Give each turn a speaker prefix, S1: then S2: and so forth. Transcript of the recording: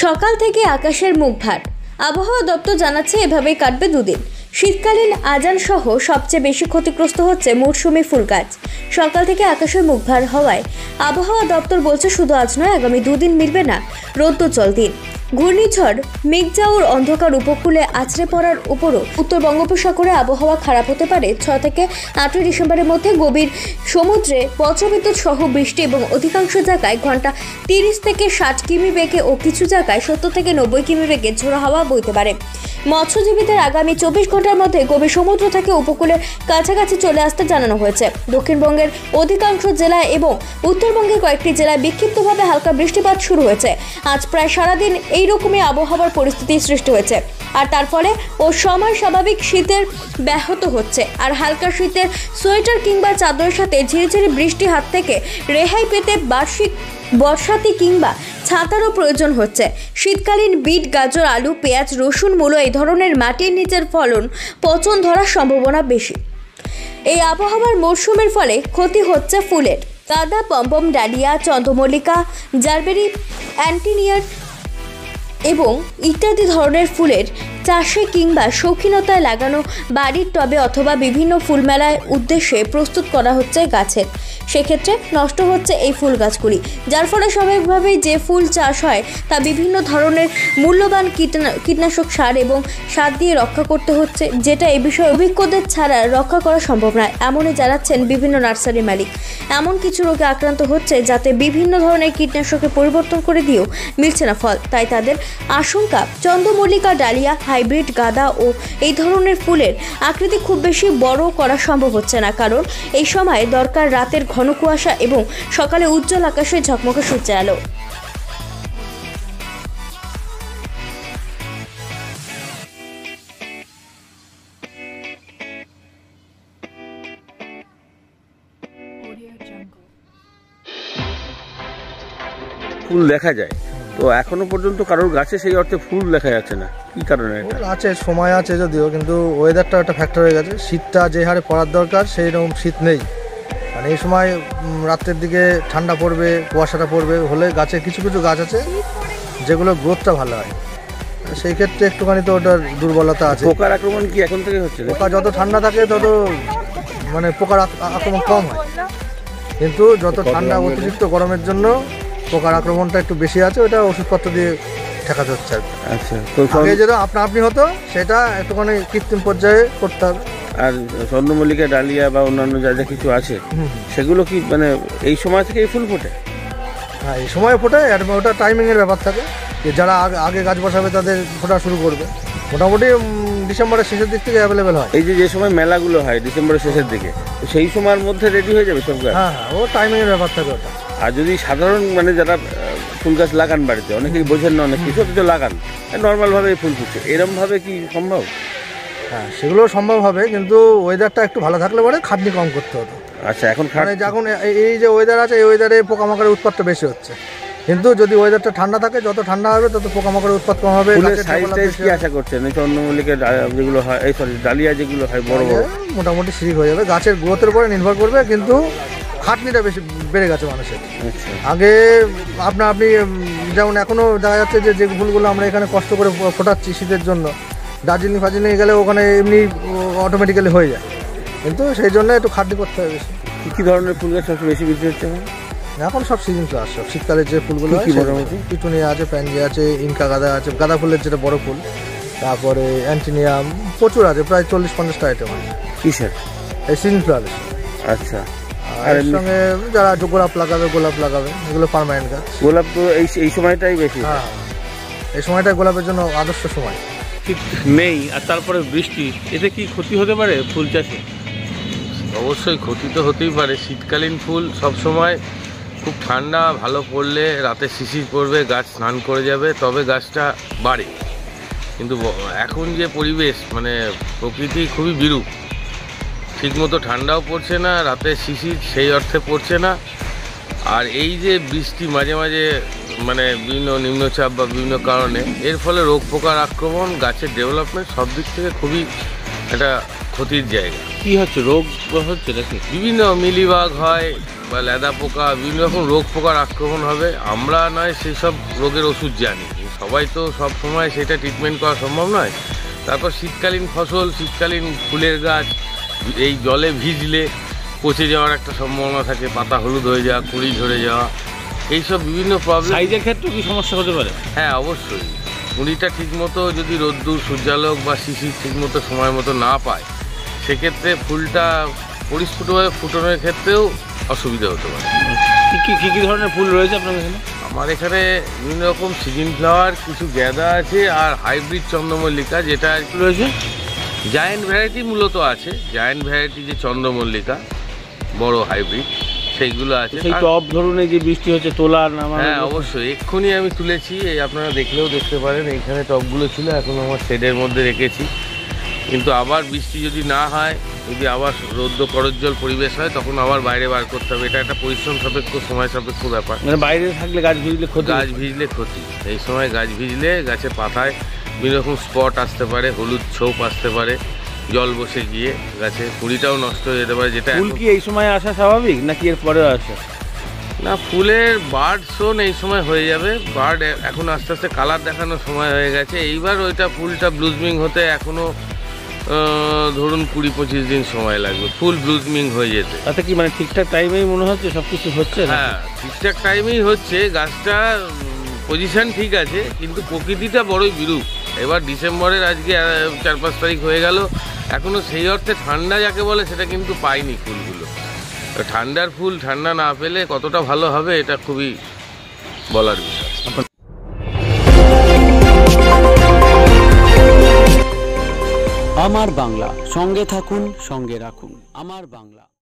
S1: সকাল থেকে আকাশের মুখ ভার। আবহাওয়া দপ্তর জানাচ্ছে এভাবেই কাটবে দুদিন। শীতকালীন আজান সহ সবচেয়ে বেশি ক্ষতিগ্রস্ত হচ্ছে মৌসুমি ফুল গাছ। সকাল থেকে আকাশের মুখ ভার হওয়ায় আবহাওয়া দপ্তর বলছে শুধু আজ নয়, আগামী দুদিন মিলবে না রৌদ্রোজ্জ্বল দিন। ঘূর্ণিঝড় মেঘজাউর অন্ধকার উপকূলে আছড়ে পড়ার উপরও উত্তর বঙ্গোপসাগরে আবহাওয়া খারাপ হতে পারে। 6 থেকে 8 ডিসেম্বরের মধ্যে গভীর সমুদ্রে বজ্রবিদ্যুৎ সহ বৃষ্টি এবং অধিকাংশ জায়গায় ঘন্টা 30 থেকে 60 কিমি বেগে ও কিছু জায়গায় 70 থেকে 90 কিমি বেগে ঝোড়ো হাওয়া বইতে পারে। মৎস্যজীবীদের আগামী 24 ঘন্টার মধ্যে গভীর সমুদ্র থেকে উপকূলের কাছাকাছি চলে আসতে জানানো হয়েছে। দক্ষিণবঙ্গের অধিকাংশ জেলায় এবং উত্তরবঙ্গের কয়েকটি জেলায় বিক্ষিপ্তভাবে হালকা বৃষ্টিপাত শুরু হয়েছে। আজ প্রায় সারাদিন এইরকমই আবহাওয়ার পরিস্থিতি সৃষ্টি হয়েছে, আর তার ফলে ও সময় স্বাভাবিক শীতের ব্যাহত হচ্ছে। আর হালকা শীতের সোয়েটার কিংবা চাদরের সাথে ঝিরিঝিরি বৃষ্টি হাত থেকে রেহাই পেতে বার্ষিক বর্ষাতি কিংবা ছাতারও প্রয়োজন হচ্ছে। শীতকালীন বিট, গাজর, আলু, পেঁয়াজ, রসুন, মূলো এই ধরনের মাটির নিচের ফলন পচন ধরার সম্ভাবনা বেশি। এই আবহাওয়ার মরশুমের ফলে ক্ষতি হচ্ছে ফুলের। গাঁদা, পম্পম, ডালিয়া, চন্দ্রমল্লিকা, জারবেরি, অ্যান্টিনিয়ার এবং ইত্যাদি ধরনের ফুলের চাষে কিংবা শৌখিনতায় লাগানো বাড়ির টবে অথবা বিভিন্ন ফুলমেলায় উদ্দেশ্যে প্রস্তুত করা হচ্ছে গাছের। সেক্ষেত্রে নষ্ট হচ্ছে এই ফুল গাছগুলি, যার ফলে স্বাভাবিকভাবেই যে ফুল চাষ হয় তা বিভিন্ন ধরনের মূল্যবান কীটনাশক সার এবং সার দিয়ে রক্ষা করতে হচ্ছে, যেটা এ বিষয়ে অভিজ্ঞদের ছাড়া রক্ষা করা সম্ভব নয়। এমনই জানাচ্ছেন বিভিন্ন নার্সারি মালিক। এমন কিছু রোগে আক্রান্ত হচ্ছে যাতে বিভিন্ন ধরনের কীটনাশকে পরিবর্তন করে দিয়েও মিলছে না ফল। তাই তাদের আশঙ্কা চন্দ্রমল্লিকা, ডালিয়া, হাইব্রিড, গাঁদা ও এই ধরনের ফুলের আকৃতি খুব বেশি বড় করা সম্ভব হচ্ছে না, কারণ এই সময় দরকার রাতের ঘন কুয়াশা এবং সকালে উজ্জ্বল আকাশে ঝকমকে সূর্যের আলো।
S2: ফুল দেখা যায়, তো এখনো পর্যন্ত কারোর গাছে সেই অর্থে ফুল দেখা যাচ্ছে না, কি কারণে? এটা
S3: আছে, সময় আছে যদিও, কিন্তু ওয়েদারটা একটা ফ্যাক্টর হয়ে গেছে। শীতটা যে হারে পড়ার দরকার সেই রকম শীত নেই। মানে এই সময় রাত্রের দিকে ঠান্ডা পড়বে, কুয়াশাটা পড়বে হলে গাছে কিছু কিছু গাছ আছে যেগুলো গ্রোথটা ভালো হয়, সেই ক্ষেত্রে একটুখানি তো ওটার দুর্বলতা আছে।
S2: পোকার আক্রমণ কি এখন থেকে হচ্ছে?
S3: পোকা যত ঠান্ডা থাকে তত মানে পোকার আক্রমণ কম হয়, কিন্তু যত ঠান্ডা অতিরিক্ত গরমের জন্য পোকার আক্রমণটা একটু বেশি আছে। ওটা ওষুধপত্র দিয়ে ঠেকাতে হচ্ছে।
S2: আচ্ছা,
S3: আগে যেটা আপনি হতো সেটা একটুখানি কৃত্রিম পর্যায়ে করতে হবে।
S2: আর চন্দ্রমল্লিকা, ডালিয়া বা অন্যান্য যা যা কিছু আছে সেগুলো কি মানে এই সময় থেকেই ফুল ফোটে?
S3: হ্যাঁ, এই সময় ফোটে। ওটা টাইমিংয়ের ব্যাপার থাকে, যে যারা আগে গাছ বসাবে তাদের ফোটা শুরু করবে মোটামুটি ডিসেম্বরের শেষের দিক থেকে অ্যাভেলেবেল হয়।
S2: এই যে সময় মেলাগুলো হয় ডিসেম্বরের শেষের দিকে, সেই সময়ের মধ্যে রেডি হয়ে যাবে সব গাছ?
S3: হ্যাঁ, ও টাইমিংয়ের ব্যাপার থাকে ওটা।
S2: আর যদি সাধারণ মানে যারা ফুল গাছ লাগান বাড়িতে, অনেকেই বোঝেন না, অনেক কিছু তো লাগান নর্মালভাবে ফুল ফুটছে, এরমভাবে কি সম্ভব?
S3: হ্যাঁ, সেগুলো সম্ভব হবে, কিন্তু ওয়েদারটা একটু ভালো থাকলে পরে খাটনি কম করতে হতো।
S2: আচ্ছা, এখন
S3: যখন এই যে ওয়েদার আছে, এই ওয়েদারে পোকামাকড়ের উৎপাতটা বেশি হচ্ছে, কিন্তু যদি ওয়েদারটা ঠান্ডা থাকে, যত ঠান্ডা হবে তত পোকামাকড়ের উৎপাত কম হবে।
S2: কি আশা করছেন চন্দ্রমল্লিকা যেগুলো হয়, ডালিয়া যেগুলো হয় বড় বড়,
S3: মোটামুটি ঠিক হয়ে যাবে। গাছের গ্রোথের উপরে নির্ভর করবে, কিন্তু খাটনিটা বেশি বেড়ে গেছে মানুষের। আগে আপনি যেমন এখনও দেখা যাচ্ছে যে ফুলগুলো আমরা এখানে কষ্ট করে ফোটাচ্ছি শীতের জন্য, দার্জিলিং ফার্জিলিং গেলে ওখানে এমনি অটোমেটিক্যালি হয়ে যায়, কিন্তু সেই জন্য একটু খাটনি করতে হবে বেশি।
S2: কী ধরনের ফুল গাছ সবচেয়ে বেশি বিক্রি হচ্ছে
S3: এখন? সব সিজন ফ্লাওয়ার, সব শীতকালের যে ফুলগুলো আছে, পিটুনিয়া আছে, প্যানজিয়া আছে, ইনকা গাঁদা আছে, গাঁদা ফুলের যেটা বড় ফুল, তারপরে অ্যান্টিনিয়াম প্রচুর আছে, প্রায় 40-50টা আইটেম আছে।
S2: কিসের?
S3: এই সিজন ফ্লাওয়ার।
S2: আচ্ছা,
S3: আর এর সঙ্গে যারা গোলাপ লাগাবে, এগুলো পার্মানেন্ট গাছ।
S2: গোলাপ তো এই সময়টাই বেশি।
S3: হ্যাঁ, এই সময়টাই গোলাপের জন্য আদর্শ সময়।
S2: শীত নেই আর তারপরে বৃষ্টি, এতে কি ক্ষতি হতে পারে ফুল চাষে?
S4: অবশ্যই ক্ষতি তো হতেই পারে। শীতকালীন ফুল সবসময় খুব ঠান্ডা ভালো পড়লে রাতে শিশির পড়বে, গাছ স্নান করে যাবে, তবে গাছটা বাড়ে। কিন্তু এখন যে পরিবেশ, মানে প্রকৃতি খুবই বিরূপ, ঠিকমতো ঠান্ডাও পড়ছে না, রাতে শিশির সেই অর্থে পড়ছে না। আর এই যে বৃষ্টি মাঝে মাঝে মানে বিভিন্ন নিম্নচাপ বা বিভিন্ন কারণে, এর ফলে রোগ পোকার আক্রমণ, গাছের ডেভেলপমেন্ট সব দিক থেকে খুবই একটা ক্ষতির জায়গা।
S2: কি হচ্ছে, রোগ হচ্ছে নাকি?
S4: বিভিন্ন মিলিবাগ হয় বা লেদা পোকা, বিভিন্ন রকম রোগ পোকার আক্রমণ হবে। আমরা নয় সেই সব রোগের ওষুধ জানি, সবাই তো সব সময় সেটা ট্রিটমেন্ট করা সম্ভব নয়। তারপর শীতকালীন ফসল, শীতকালীন ফুলের গাছ এই জলে ভিজলে পচে যাওয়ার একটা সম্ভাবনা থাকে, পাতা হলুদ হয়ে যাওয়া, কুঁড়ি ঝরে যাওয়া, এইসব বিভিন্ন প্রবলেম।
S5: সাইজের ক্ষেত্রেও কি সমস্যা হতে পারে?
S4: হ্যাঁ, অবশ্যই। কুঁড়িটা ঠিকমতো যদি রোদ্দুর, সূর্যালোক বা শিশির ঠিকমতো সময় মতো না পায়, সেক্ষেত্রে ফুলটা পরিস্ফুটভাবে ফুটানোর ক্ষেত্রেও অসুবিধা হতে পারে।
S5: কী ধরনের ফুল রয়েছে আপনার এখানে?
S4: আমার এখানে বিভিন্ন রকম সিজন ফ্লাওয়ার, কিছু গ্যাদা আছে, আর হাইব্রিড চন্দ্রমল্লিকা যেটা
S5: রয়েছে।
S4: জায়ান্ট ভ্যারাইটি মূলত আছে। জায়ান্ট ভ্যারাইটি যে চন্দ্রমল্লিকা বড় হাইব্রিড, সেইগুলো আছে।
S5: সেই টব ধরুন, এই যে বৃষ্টি হচ্ছে তোলার নামা।
S4: হ্যাঁ, অবশ্যই। এক্ষুনি আমি তুলেছি, এই আপনারা দেখলেও দেখতে পারেন, এইখানে টবগুলো ছিল, এখন আমার শেডের মধ্যে রেখেছি। কিন্তু আবার বৃষ্টি যদি না হয়, যদি আবার রৌদ্র করজ্জ্বল পরিবেশ হয়, তখন আবার বাইরে বার করতে হবে। এটা একটা পরিশ্রম সাপেক্ষ, সময় সাপেক্ষ ব্যাপার।
S5: মানে বাইরে থাকলে গাছ ভিজলে ক্ষতি?
S4: গাছ ভিজলে ক্ষতি। এই সময় গাছ ভিজলে গাছের পাতায় বিভিন্ন রকম স্পট আসতে পারে, হলুদ ছোপ আসতে পারে, জল বসে গিয়ে গাছের কুঁড়িটাও নষ্ট হয়ে যেতে পারে। যেটা
S5: ফুল কি এই সময় আসা স্বাভাবিক নাকি এর পরেও আসে?
S4: না, ফুলের বার্ড শোন এই সময় হয়ে যাবে। বার্ড এখন আস্তে আস্তে কালার দেখানোর সময় হয়ে গেছে। এইবার ওইটা ফুলটা ব্লুজমিং হতে এখনও ধরুন 20-25 দিন সময় লাগবে ফুল ব্লুজমিং হয়ে যেতে।
S5: তাতে কি মানে ঠিকঠাক টাইমেই মনে হচ্ছে সব কিছু হচ্ছে?
S4: হ্যাঁ, ঠিকঠাক টাইমেই হচ্ছে। গাছটা পজিশন ঠিক আছে, কিন্তু প্রকৃতিটা বড়ই বিরূপ। এবার ডিসেম্বরের আজকে 4-5 তারিখ হয়ে গেল, এখনও সেই অর্থে ঠান্ডা যাকে বলে সেটা কিন্তু পাইনি ফুলগুলো। ঠান্ডার ফুল ঠান্ডা না পেলে কতটা ভালো হবে এটা খুবই বলার বিষয়।
S6: আমার বাংলা, সঙ্গে থাকুন, সঙ্গে রাখুন। আমার বাংলা।